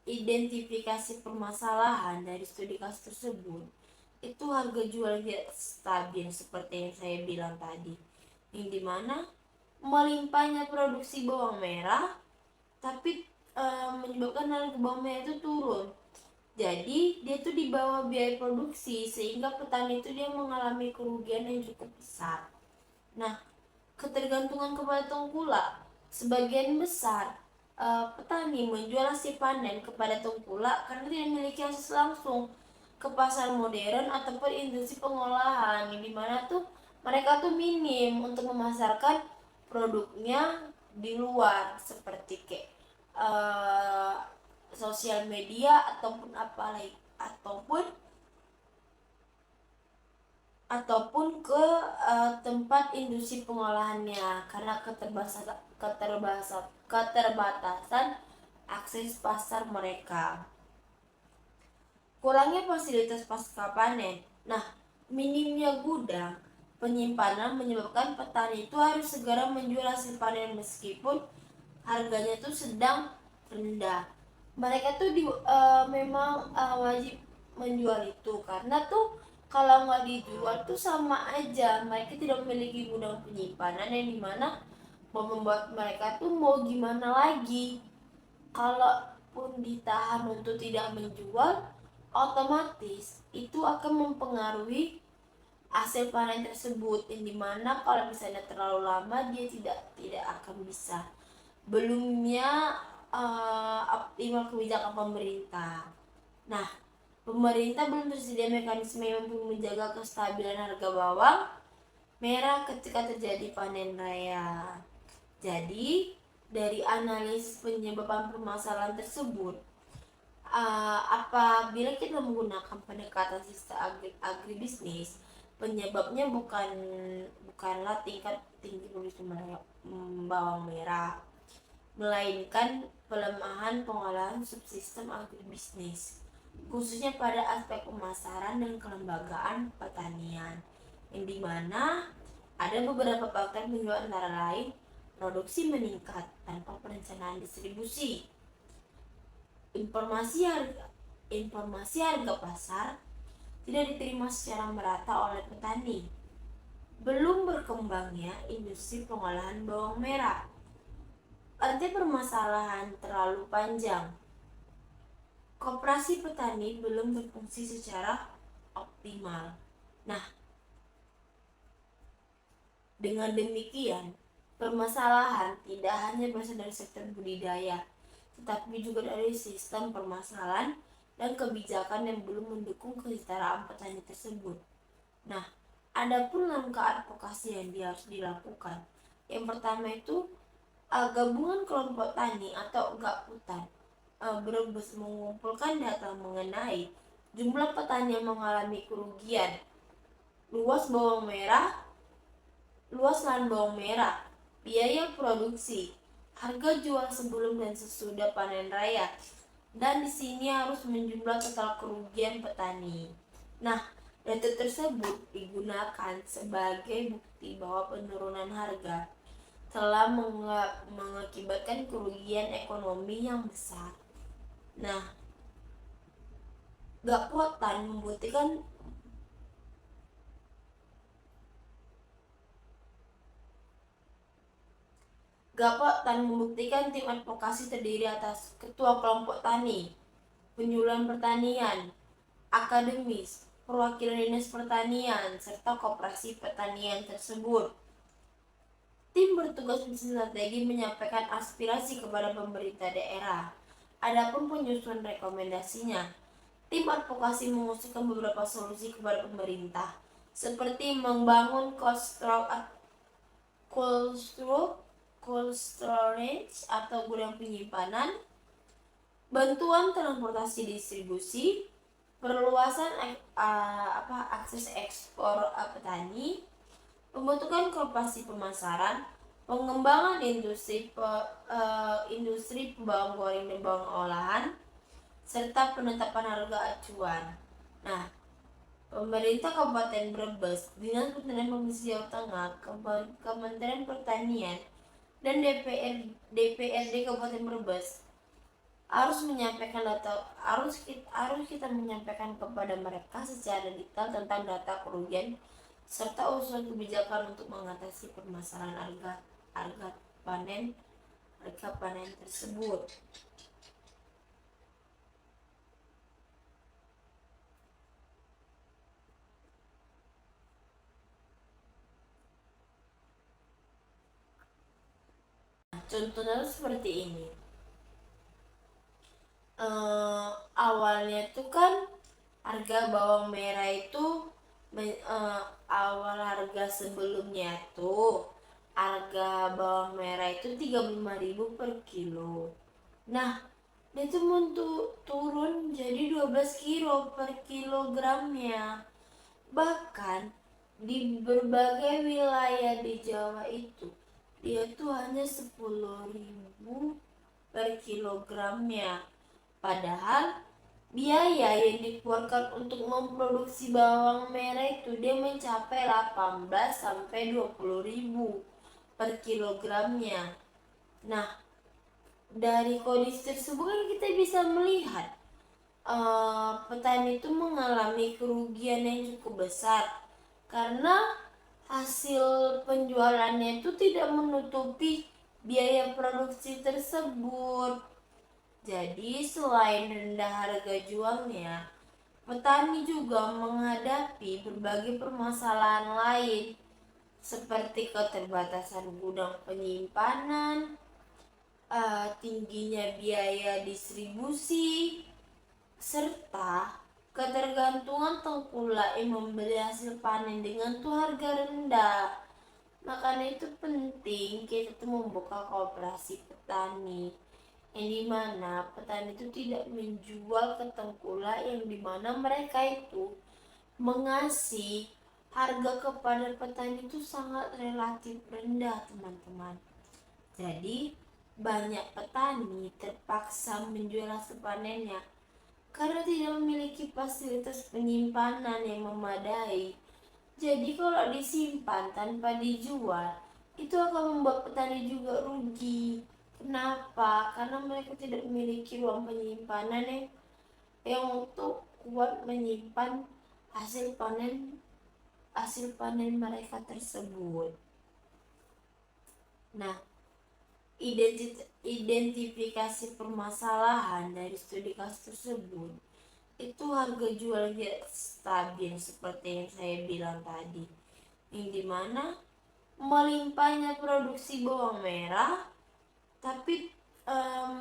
identifikasi permasalahan dari studi kasus tersebut itu harga jual tidak stabil seperti yang saya bilang tadi, yang dimana melimpahnya produksi bawang merah tapi menyebabkan harga bawang merah itu turun. Jadi dia tuh di bawah biaya produksi sehingga petani itu dia mengalami kerugian yang cukup besar. Nah, ketergantungan kepada tengkulak, sebagian besar petani menjual hasil panen kepada tengkulak karena tidak memiliki akses langsung ke pasar modern ataupun industri pengolahan, di mana tuh mereka tuh minim untuk memasarkan produknya di luar seperti kayak eh, sosial media ataupun apa lagi ataupun ke tempat industri pengolahannya karena keterbatasan akses pasar mereka. Kurangnya fasilitas pasca panen. Nah, minimnya gudang penyimpanan menyebabkan petani itu harus segera menjual hasil panen meskipun harganya itu sedang rendah. Mereka tuh memang wajib menjual itu karena tuh kalau nggak dijual tuh sama aja mereka tidak memiliki gudang penyimpanan yang dimana mau membuat mereka tuh mau gimana lagi. Kalaupun ditahan untuk tidak menjual, otomatis itu akan mempengaruhi hasil panen tersebut yang dimana kalau misalnya terlalu lama dia tidak akan bisa. Belumnya optimal kebijakan pemerintah. Nah, pemerintah belum tersedia mekanisme yang mampu menjaga kestabilan harga bawang merah ketika terjadi panen raya. Jadi, dari analisis penyebab permasalahan tersebut, apabila kita menggunakan pendekatan sistem agribisnis, penyebabnya bukanlah tingkat tinggi produksi bawang merah, melainkan pelemahan pengolahan subsistem agribisnis, khususnya pada aspek pemasaran dan kelembagaan pertanian, yang dimana ada beberapa faktor penyebab antara lain produksi meningkat tanpa perencanaan distribusi, informasi harga pasar tidak diterima secara merata oleh petani, belum berkembangnya industri pengolahan bawang merah. Arti permasalahan terlalu panjang. Koperasi petani belum berfungsi secara optimal. Nah, dengan demikian, permasalahan tidak hanya berasal dari sektor budidaya, tetapi juga dari sistem permasalahan dan kebijakan yang belum mendukung kesetaraan petani tersebut. Nah, adapun langkah advokasi yang harus dilakukan. Yang pertama itu gabungan kelompok tani atau GAPUTAN Brebes mengumpulkan data mengenai jumlah petani yang mengalami kerugian, luas lahan bawang merah, biaya produksi, harga jual sebelum dan sesudah panen raya, dan di sini harus menjumlah total kerugian petani. Nah, data tersebut digunakan sebagai bukti bahwa penurunan harga telah mengakibatkan kerugian ekonomi yang besar. Nah, GAPUTAN membuktikan tim advokasi terdiri atas ketua kelompok tani, penyuluhan pertanian, akademis, perwakilan dinas pertanian, serta koperasi pertanian tersebut. Tim bertugas strategi menyampaikan aspirasi kepada pemerintah daerah. Adapun penyusunan rekomendasinya, tim advokasi mengusulkan beberapa solusi kepada pemerintah, seperti membangun cold storage atau gudang penyimpanan, bantuan transportasi distribusi, perluasan akses ekspor petani, pembentukan koperasi pemasaran, pengembangan industri bawang goreng dan bawang olahan, serta penetapan harga acuan. Nah, pemerintah Kabupaten Brebes, Dinas Pertanian Provinsi Jawa Tengah, Kementerian Pertanian, dan DPRD Kabupaten Brebes harus kita menyampaikan kepada mereka secara detail tentang data kerugian serta usulan kebijakan untuk mengatasi permasalahan harga panen tersebut. contohnya seperti ini. Awalnya tuh kan harga bawang merah itu awal harga sebelumnya tuh harga bawang merah itu 35.000 per kilo. Nah, dia tuh turun jadi 12 kilo per kilogramnya. Bahkan di berbagai wilayah di Jawa itu dia tuh hanya 10.000 per kilogramnya. Padahal biaya yang dikeluarkan untuk memproduksi bawang merah itu dia mencapai 18 sampai 20.000 per kilogramnya. Nah, dari kondisi tersebut kan kita bisa melihat petani itu mengalami kerugian yang cukup besar karena hasil penjualannya itu tidak menutupi biaya produksi tersebut. Jadi selain rendah harga jualnya, petani juga menghadapi berbagai permasalahan lain seperti keterbatasan gudang penyimpanan, tingginya biaya distribusi, serta ketergantungan tengkulak yang membeli hasil panen dengan tuh harga rendah. Makanya itu penting kita tuh membuka koperasi petani yang dimana petani itu tidak menjual ke tengkulak yang dimana mereka itu mengasih harga kepada petani itu sangat relatif rendah, teman-teman. Jadi banyak petani terpaksa menjual hasil panennya karena tidak memiliki fasilitas penyimpanan yang memadai. Jadi kalau disimpan tanpa dijual, itu akan membuat petani juga rugi. Kenapa? Karena mereka tidak memiliki ruang penyimpanan yang untuk kuat menyimpan hasil panen mereka tersebut. Nah, identifikasi permasalahan dari studi kasus tersebut itu harga jual tidak stabil seperti yang saya bilang tadi, yang dimana melimpahnya produksi bawang merah tapi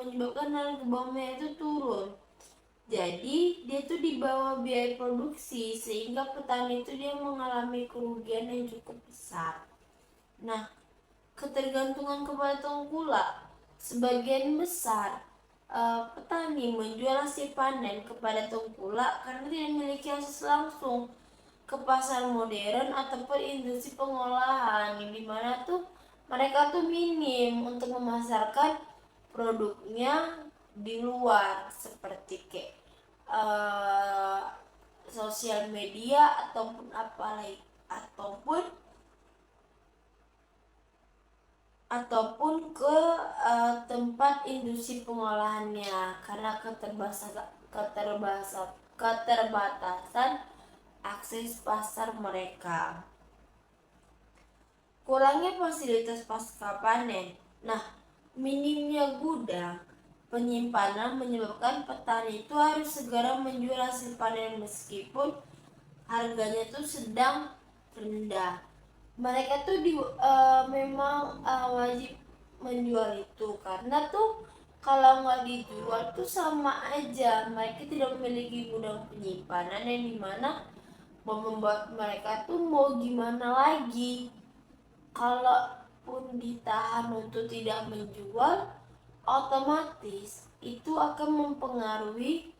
menyebabkan harga bawang merah itu turun. Jadi dia tuh di bawah biaya produksi sehingga petani itu dia mengalami kerugian yang cukup besar. Nah, ketergantungan kepada tengkulak, sebagian besar petani menjual hasil panen kepada tengkulak karena tidak memiliki akses langsung ke pasar modern ataupun industri pengolahan, yang dimana tuh mereka tuh minim untuk memasarkan produknya di luar seperti kayak sosial media ataupun apalagi ataupun ke tempat industri pengolahannya karena keterbatasan akses pasar mereka. Kurangnya fasilitas pasca panen. Nah, minimnya gudang penyimpanan menyebabkan petani itu harus segera menjual hasil panen meskipun harganya itu sedang rendah. Mereka tuh memang wajib menjual itu karena tuh kalau nggak dijual tuh sama aja mereka tidak memiliki gudang penyimpanan, yang dimana membuat mereka tuh mau gimana lagi. Kalaupun ditahan untuk tidak menjual, otomatis itu akan mempengaruhi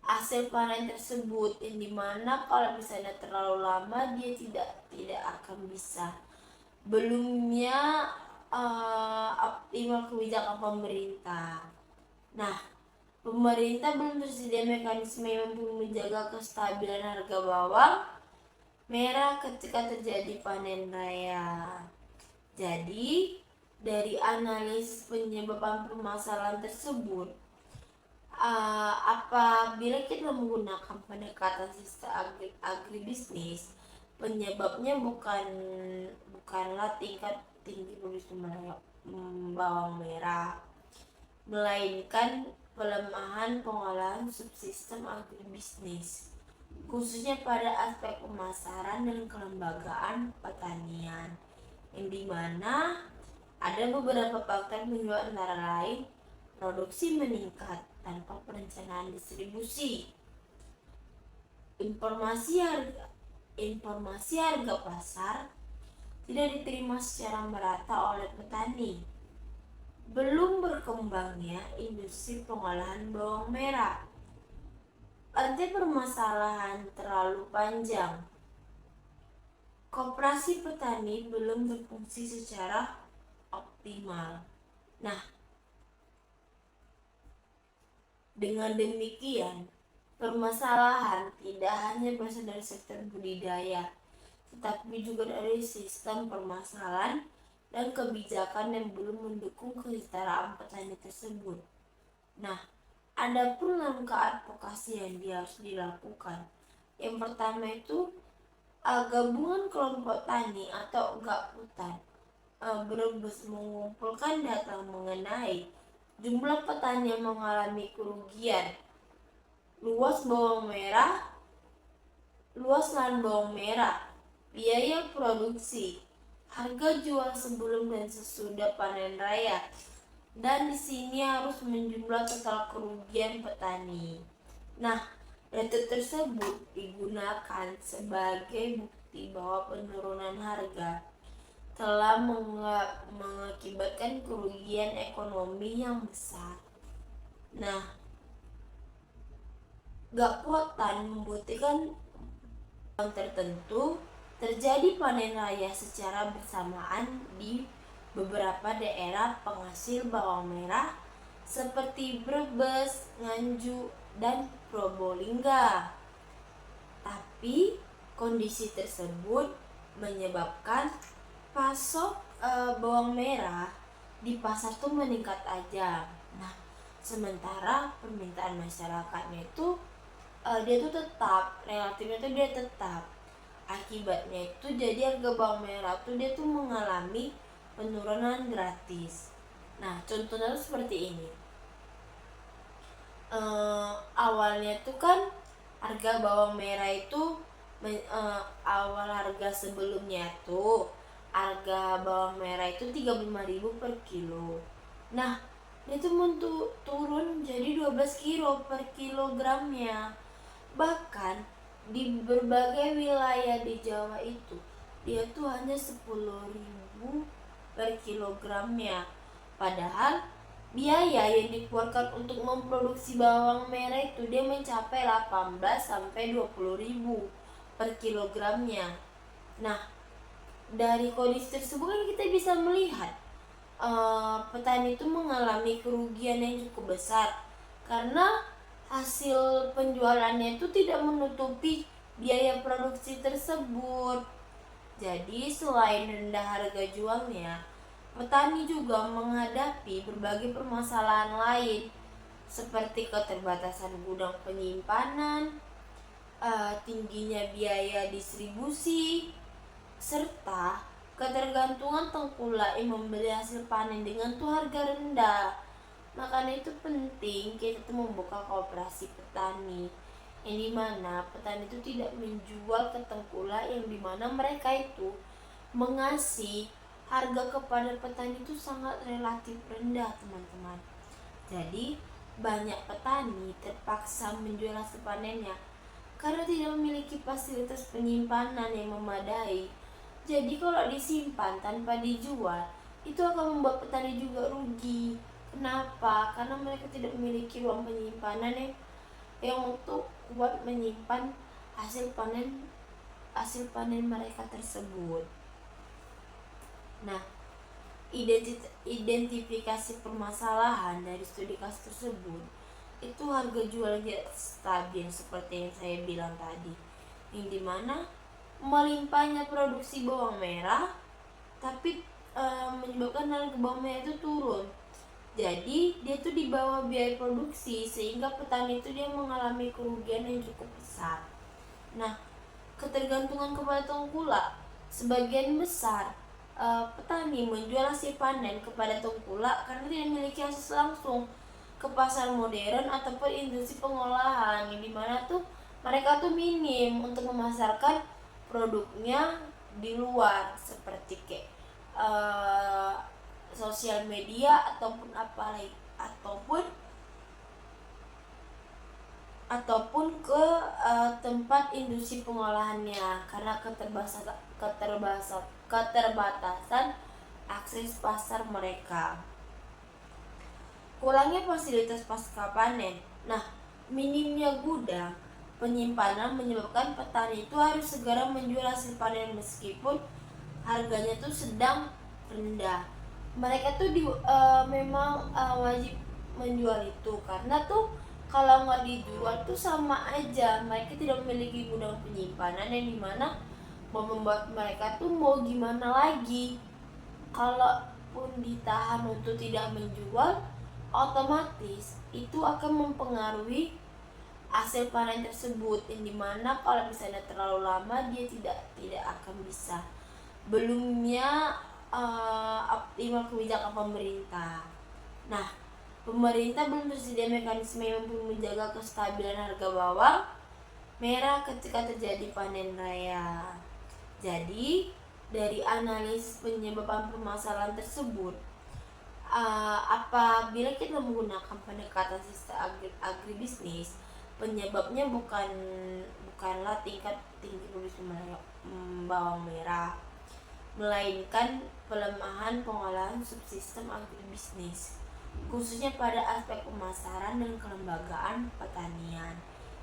hasil panen tersebut, yang dimana kalau misalnya terlalu lama dia tidak akan bisa. Belumnya optimal kebijakan pemerintah. Nah, pemerintah belum tersedia mekanisme yang mampu menjaga kestabilan harga bawang merah ketika terjadi panen raya. Jadi, dari analisis penyebab permasalahan tersebut, apabila kita menggunakan pendekatan sistem agribisnis, penyebabnya bukanlah tingkat tinggi produksi bawang merah, melainkan pelemahan pengolahan subsistem agribisnis, khususnya pada aspek pemasaran dan kelembagaan pertanian, yang dimana Ada beberapa faktor penyebab antara lain produksi meningkat tanpa perencanaan distribusi, informasi harga pasar tidak diterima secara merata oleh petani, belum berkembangnya industri pengolahan bawang merah, rantai permasalahan terlalu panjang, koperasi petani belum berfungsi secara optimal. Nah, dengan demikian, permasalahan tidak hanya berasal dari sektor budidaya, tetapi juga dari sistem permasalahan dan kebijakan yang belum mendukung kesetaraan petani tersebut. Nah, ada pun langkah advokasi yang harus dilakukan. Yang pertama itu gabungan kelompok tani atau GAPUTAN Brebes mengumpulkan data mengenai jumlah petani yang mengalami kerugian, luas lahan bawang merah, biaya produksi, harga jual sebelum dan sesudah panen raya, dan di sini harus menjumlah total kerugian petani. Nah, data tersebut digunakan sebagai bukti bahwa penurunan harga telah mengakibatkan kerugian ekonomi yang besar. Nah, GAPUTAN membuktikan yang tertentu terjadi panen raya secara bersamaan di beberapa daerah penghasil bawang merah seperti Brebes, Nganjuk, dan Probolinggo. Tapi kondisi tersebut menyebabkan pasok bawang merah di pasar tuh meningkat aja. Nah, sementara permintaan masyarakatnya itu dia tuh tetap, relatifnya tuh dia tetap. Akibatnya itu jadi harga bawang merah tuh dia tuh mengalami penurunan gratis. Nah, contohnya tuh seperti ini. Awalnya tuh kan harga bawang merah itu awal harga sebelumnya tuh harga bawang merah itu 35.000 per kilo. Nah, itu turun jadi 12 kilo per kilogramnya. Bahkan di berbagai wilayah di Jawa itu dia tuh hanya 10.000 per kilogramnya. Padahal biaya yang dikeluarkan untuk memproduksi bawang merah itu dia mencapai 18 sampai 20.000 per kilogramnya. Nah, dari kondisi tersebut kan kita bisa melihat petani itu mengalami kerugian yang cukup besar karena hasil penjualannya itu tidak menutupi biaya produksi tersebut. Jadi selain rendah harga jualnya, petani juga menghadapi berbagai permasalahan lain seperti keterbatasan gudang penyimpanan, tingginya biaya distribusi, serta ketergantungan tengkulak yang membeli hasil panen dengan tuh harga rendah. Makanya itu penting kita tuh membuka koperasi petani yang dimana petani itu tidak menjual ke tengkulak yang dimana mereka itu mengasih harga kepada petani itu sangat relatif rendah, teman-teman. Jadi banyak petani terpaksa menjual hasil panennya karena tidak memiliki fasilitas penyimpanan yang memadai. Jadi kalau disimpan tanpa dijual, itu akan membuat petani juga rugi. Kenapa? Karena mereka tidak memiliki ruang penyimpanan yang untuk buat menyimpan hasil panen mereka tersebut. Nah, identifikasi permasalahan dari studi kasus tersebut itu harga jualnya stabil seperti yang saya bilang tadi, yang dimana melimpahnya produksi bawang merah tapi menyebabkan harga bawang merah itu turun. Jadi dia tuh di bawah biaya produksi sehingga petani itu dia mengalami kerugian yang cukup besar. Nah, ketergantungan kepada tengkulak, sebagian besar petani menjual hasil panen kepada tengkulak karena tidak memiliki akses langsung ke pasar modern ataupun industri pengolahan, yang dimana tuh mereka tuh minim untuk memasarkan produknya di luar seperti kayak sosial media ataupun ataupun ke tempat industri pengolahannya karena keterbatasan akses pasar mereka. Kurangnya fasilitas pasca panen. Nah, minimnya gudang penyimpanan menyebabkan petani itu harus segera menjual hasil panen meskipun harganya tuh sedang rendah. Mereka tuh memang wajib menjual itu karena tuh kalau nggak dijual tuh sama aja mereka tidak memiliki gudang penyimpanan yang dimana mau membuat mereka tuh mau gimana lagi. Kalaupun ditahan untuk tidak menjual, otomatis itu akan mempengaruhi hasil panen tersebut yang dimana kalau misalnya terlalu lama dia tidak akan bisa. Belumnya optimal kebijakan pemerintah. Nah, pemerintah belum tersedia mekanisme yang mampu menjaga kestabilan harga bawang merah ketika terjadi panen raya. Jadi, dari analisis penyebab permasalahan tersebut, apabila kita menggunakan pendekatan sistem agribisnis, penyebabnya bukanlah tingkat tinggi produksi bawang merah, melainkan pelemahan pengolahan subsistem agribisnis, khususnya pada aspek pemasaran dan kelembagaan pertanian,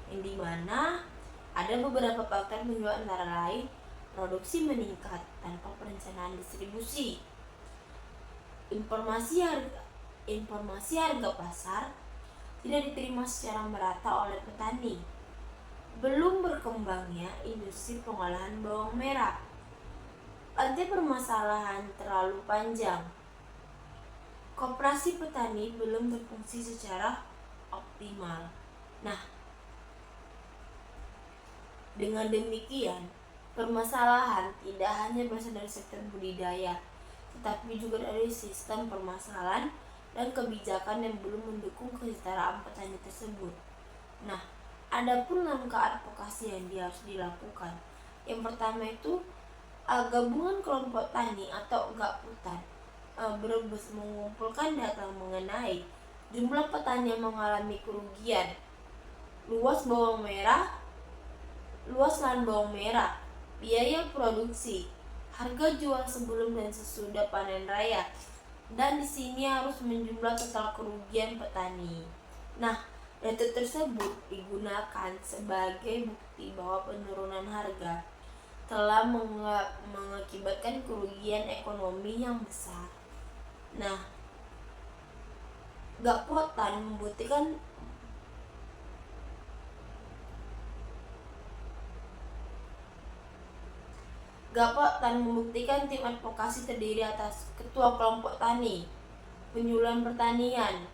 yang dimana ada beberapa faktor penyebab antara lain produksi meningkat tanpa perencanaan distribusi, informasi harga pasar tidak diterima secara merata oleh petani, belum berkembangnya industri pengolahan bawang merah, rantai permasalahan terlalu panjang, koperasi petani belum berfungsi secara optimal. Nah, dengan demikian, permasalahan tidak hanya berasal dari sektor budidaya, tetapi juga dari sistem permasalahan dan kebijakan yang belum mendukung kesetaraan petani tersebut. Nah, adapun langkah advokasi yang harus dilakukan. Yang pertama itu gabungan kelompok tani atau GAPUTAN berbes mengumpulkan data mengenai jumlah petani yang mengalami kerugian, luas lahan bawang merah, biaya produksi, harga jual sebelum dan sesudah panen raya, dan di sini harus menjumlah total kerugian petani. Nah, data tersebut digunakan sebagai bukti bahwa penurunan harga telah mengakibatkan kerugian ekonomi yang besar. Nah, GAPUTAN membuktikan tim advokasi terdiri atas ketua kelompok tani, penyuluhan pertanian,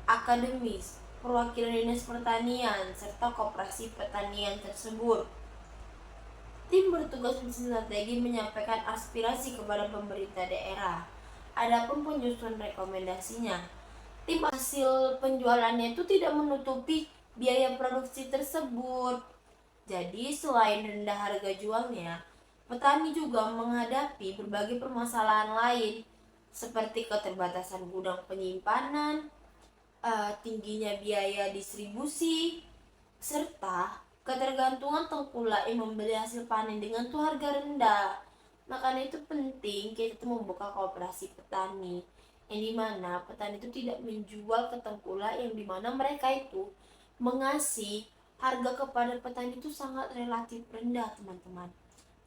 akademis, perwakilan dinas pertanian, serta koperasi pertanian tersebut. Tim bertugas strategi menyampaikan aspirasi kepada pemerintah daerah. Adapun penyusunan rekomendasinya, tim hasil penjualannya itu tidak menutupi biaya produksi tersebut. Jadi selain rendah harga jualnya, petani juga menghadapi berbagai permasalahan lain seperti keterbatasan gudang penyimpanan, tingginya biaya distribusi, serta ketergantungan tengkulak yang membeli hasil panen dengan tuh harga rendah. Makanya itu penting kita tuh membuka koperasi petani yang dimana petani itu tidak menjual ke tengkulak yang dimana mereka itu mengasih harga kepada petani itu sangat relatif rendah, teman-teman.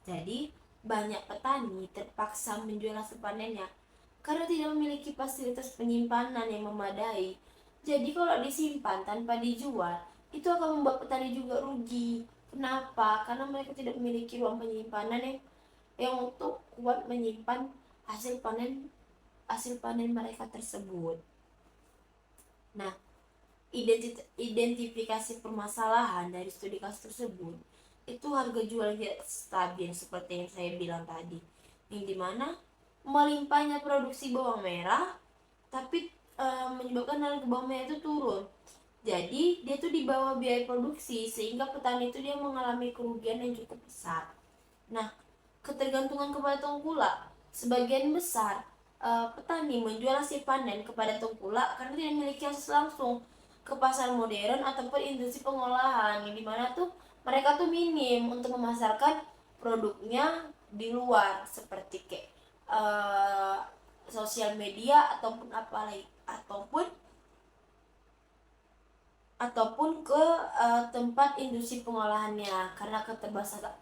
Jadi banyak petani terpaksa menjual hasil panennya karena tidak memiliki fasilitas penyimpanan yang memadai. Jadi kalau disimpan tanpa dijual, itu akan membuat petani juga rugi. Kenapa? Karena mereka tidak memiliki ruang penyimpanan yang untuk kuat menyimpan hasil panen mereka tersebut. Nah, identifikasi permasalahan dari studi kasus tersebut itu harga jual tidak stabil seperti yang saya bilang tadi, yang dimana melimpahnya produksi bawang merah tapi menyebabkan harga bawang merah itu turun. Jadi dia tuh di bawah biaya produksi sehingga petani itu dia mengalami kerugian yang cukup besar. Nah, ketergantungan kepada tengkulak sebagian besar petani menjual hasil panen kepada tengkulak karena tidak memiliki akses langsung ke pasar modern ataupun industri pengolahan, yang dimana tuh mereka tuh minim untuk memasarkan produknya di luar seperti kayak uh, sosial media ataupun apa lagi ataupun ke tempat industri pengolahannya karena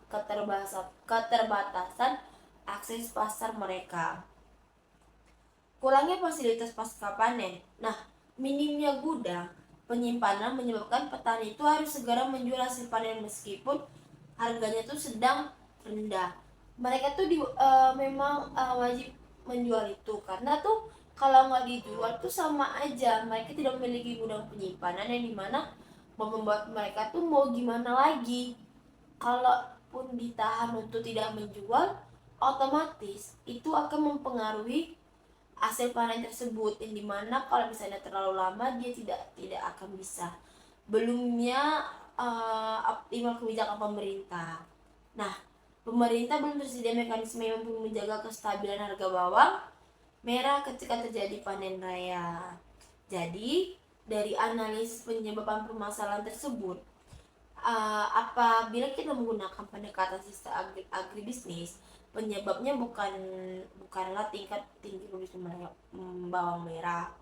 keterbatasan akses pasar mereka. Kurangnya fasilitas pasca panen. Nah, minimnya gudang penyimpanan menyebabkan petani itu harus segera menjual hasil panen meskipun harganya itu sedang rendah. Mereka tuh memang wajib menjual itu karena tuh kalau nggak dijual tuh sama aja mereka tidak memiliki gudang penyimpanan, yang dimana membuat mereka tuh mau gimana lagi. Kalaupun ditahan untuk tidak menjual, otomatis itu akan mempengaruhi hasil panen tersebut, yang dimana kalau misalnya terlalu lama dia tidak akan bisa. Belumnya optimal kebijakan pemerintah. Nah, pemerintah belum tersedia mekanisme yang mampu menjaga kestabilan harga bawang merah ketika terjadi panen raya. Jadi, dari analisis penyebab permasalahan tersebut, apabila kita menggunakan pendekatan sistem agribisnis, penyebabnya bukanlah tingkat tinggi produksi bawang merah,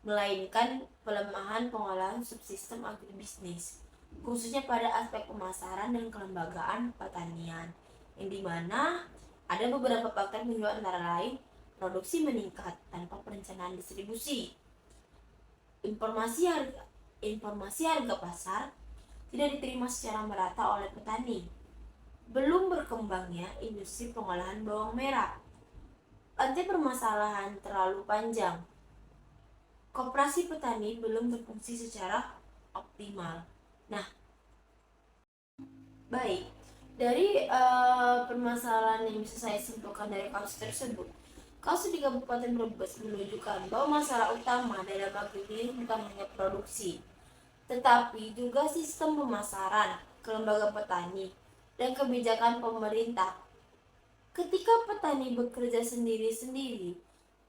melainkan pelemahan pengolahan subsistem agribisnis, khususnya pada aspek pemasaran dan kelembagaan pertanian, yang dimana ada beberapa faktor penyebab antara lain produksi meningkat tanpa perencanaan distribusi, informasi harga pasar tidak diterima secara merata oleh petani, belum berkembangnya industri pengolahan bawang merah, rantai permasalahan terlalu panjang, koperasi petani belum berfungsi secara optimal. Nah, baik, dari permasalahan yang bisa saya simpulkan dari kasus tersebut, kasus di Kabupaten Brebes menunjukkan bahwa masalah utama dalam agribisnis bukan hanya produksi, tetapi juga sistem pemasaran, kelembagaan petani, dan kebijakan pemerintah. Ketika petani bekerja sendiri-sendiri,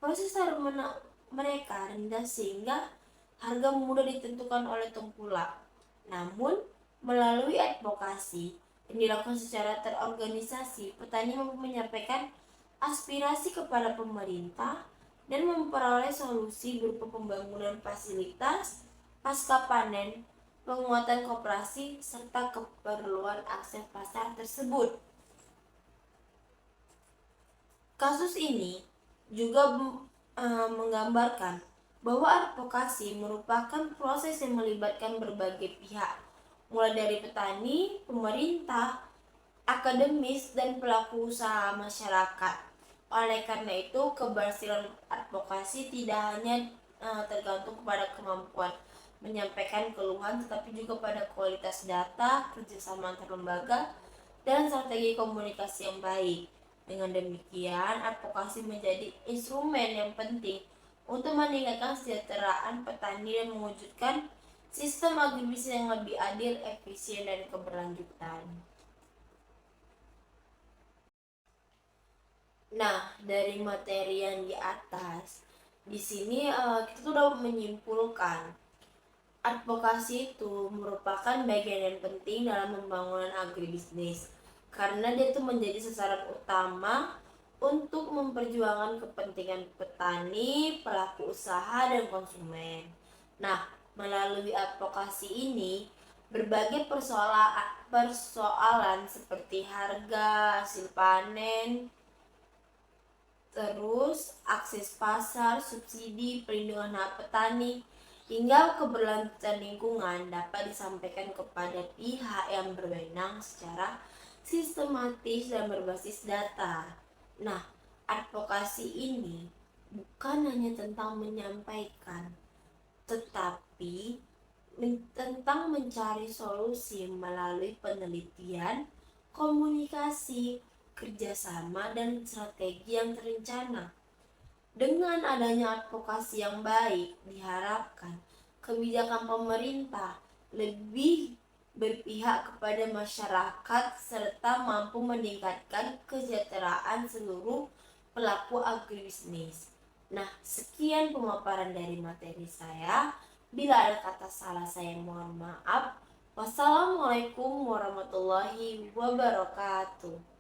proses harga mereka rendah sehingga harga mudah ditentukan oleh tengkulak. Namun, melalui advokasi yang dilakukan secara terorganisasi, petani mampu menyampaikan aspirasi kepada pemerintah dan memperoleh solusi berupa pembangunan fasilitas pasca panen, penguatan koperasi, serta keperluan akses pasar tersebut. Kasus ini juga menggambarkan bahwa advokasi merupakan proses yang melibatkan berbagai pihak, mulai dari petani, pemerintah, akademis, dan pelaku usaha masyarakat. Oleh karena itu, keberhasilan advokasi tidak hanya tergantung kepada kemampuan menyampaikan keluhan, tetapi juga pada kualitas data, kerjasama antar lembaga, dan strategi komunikasi yang baik. Dengan demikian, advokasi menjadi instrumen yang penting untuk meningkatkan kesejahteraan petani dan mewujudkan sistem agribisnis yang lebih adil, efisien, dan keberlanjutan. Nah, dari materi yang di atas, di sini kita sudah menyimpulkan advokasi itu merupakan bagian yang penting dalam pembangunan agribisnis karena dia itu menjadi sasaran utama untuk memperjuangkan kepentingan petani, pelaku usaha, dan konsumen. Nah, melalui advokasi ini, berbagai persoalan seperti harga, hasil panen, terus akses pasar, subsidi, perlindungan hak petani, hingga keberlanjutan lingkungan dapat disampaikan kepada pihak yang berwenang secara sistematis dan berbasis data. Nah, advokasi ini bukan hanya tentang menyampaikan, tetapi tentang mencari solusi melalui penelitian, komunikasi, kerjasama, dan strategi yang terencana. Dengan adanya advokasi yang baik, diharapkan kebijakan pemerintah lebih berpihak kepada masyarakat serta mampu meningkatkan kesejahteraan seluruh pelaku agribisnis. Nah, sekian pemaparan dari materi saya. Bila ada kata salah saya mohon maaf. Wassalamualaikum warahmatullahi wabarakatuh.